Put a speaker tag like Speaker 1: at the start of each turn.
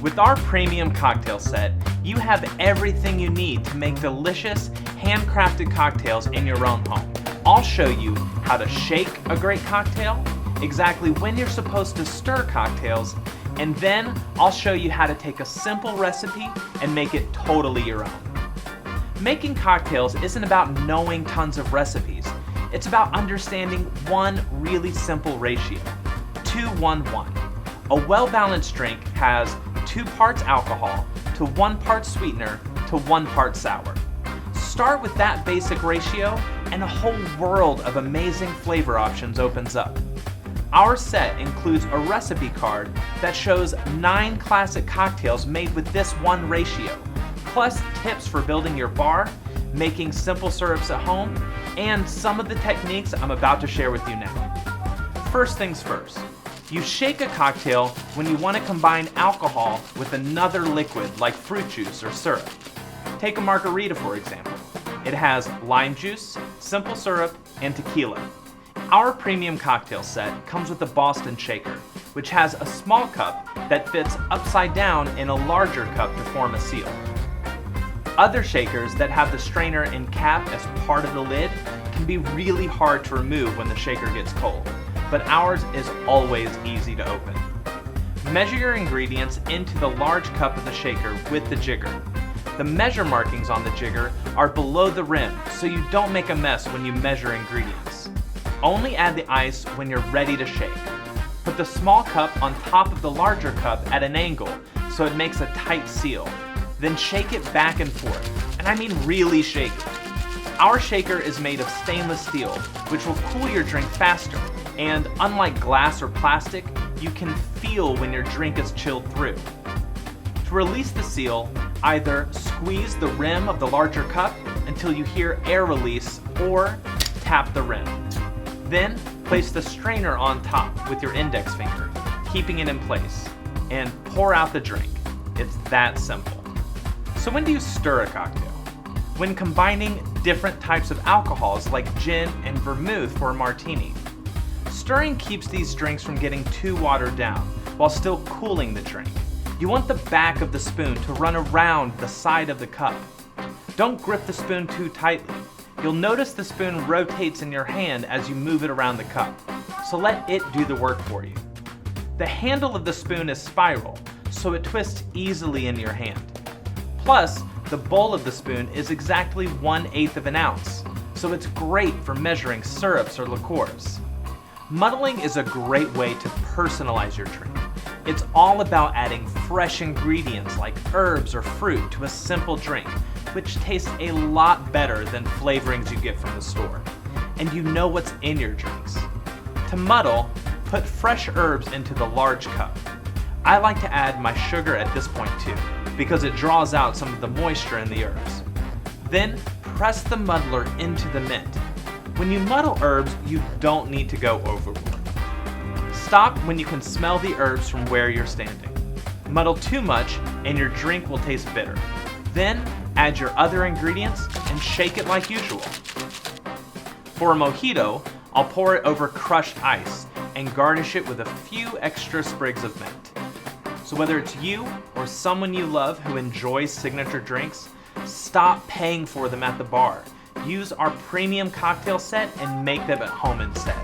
Speaker 1: With our premium cocktail set, you have everything you need to make delicious, handcrafted cocktails in your own home. I'll show you how to shake a great cocktail, exactly when you're supposed to stir cocktails, and then I'll show you how to take a simple recipe and make it totally your own. Making cocktails isn't about knowing tons of recipes. It's about understanding one really simple ratio, 2-1-1. A well-balanced drink has 2 parts alcohol to 1 part sweetener to 1 part sour. Start with that basic ratio and a whole world of amazing flavor options opens up. Our set includes a recipe card that shows 9 classic cocktails made with this one ratio, plus tips for building your bar, making simple syrups at home, and some of the techniques I'm about to share with you now. First things first, you shake a cocktail when you want to combine alcohol with another liquid like fruit juice or syrup. Take a margarita, for example. It has lime juice, simple syrup, and tequila. Our premium cocktail set comes with a Boston shaker, which has a small cup that fits upside down in a larger cup to form a seal. Other shakers that have the strainer and cap as part of the lid can be really hard to remove when the shaker gets cold, but ours is always easy to open. Measure your ingredients into the large cup of the shaker with the jigger. The measure markings on the jigger are below the rim, so you don't make a mess when you measure ingredients. Only add the ice when you're ready to shake. Put the small cup on top of the larger cup at an angle so it makes a tight seal. Then shake it back and forth, and I mean really shake it. Our shaker is made of stainless steel, which will cool your drink faster, and unlike glass or plastic, you can feel when your drink is chilled through. To release the seal, either squeeze the rim of the larger cup until you hear air release or tap the rim. Then place the strainer on top with your index finger, keeping it in place, and pour out the drink. It's that simple. So when do you stir a cocktail? When combining different types of alcohols like gin and vermouth for a martini. Stirring keeps these drinks from getting too watered down while still cooling the drink. You want the back of the spoon to run around the side of the cup. Don't grip the spoon too tightly. You'll notice the spoon rotates in your hand as you move it around the cup, so let it do the work for you. The handle of the spoon is spiral, so it twists easily in your hand. Plus, the bowl of the spoon is exactly 1/8 of an ounce, so it's great for measuring syrups or liqueurs. Muddling is a great way to personalize your drink. It's all about adding fresh ingredients like herbs or fruit to a simple drink, which tastes a lot better than flavorings you get from the store. And you know what's in your drinks. To muddle, put fresh herbs into the large cup. I like to add my sugar at this point too, because it draws out some of the moisture in the herbs. Then press the muddler into the mint. When you muddle herbs, you don't need to go overboard. Stop when you can smell the herbs from where you're standing. Muddle too much and your drink will taste bitter. Then add your other ingredients and shake it like usual. For a mojito, I'll pour it over crushed ice and garnish it with a few extra sprigs of mint. So whether it's you or someone you love who enjoys signature drinks, stop paying for them at the bar. Use our premium cocktail set and make them at home instead.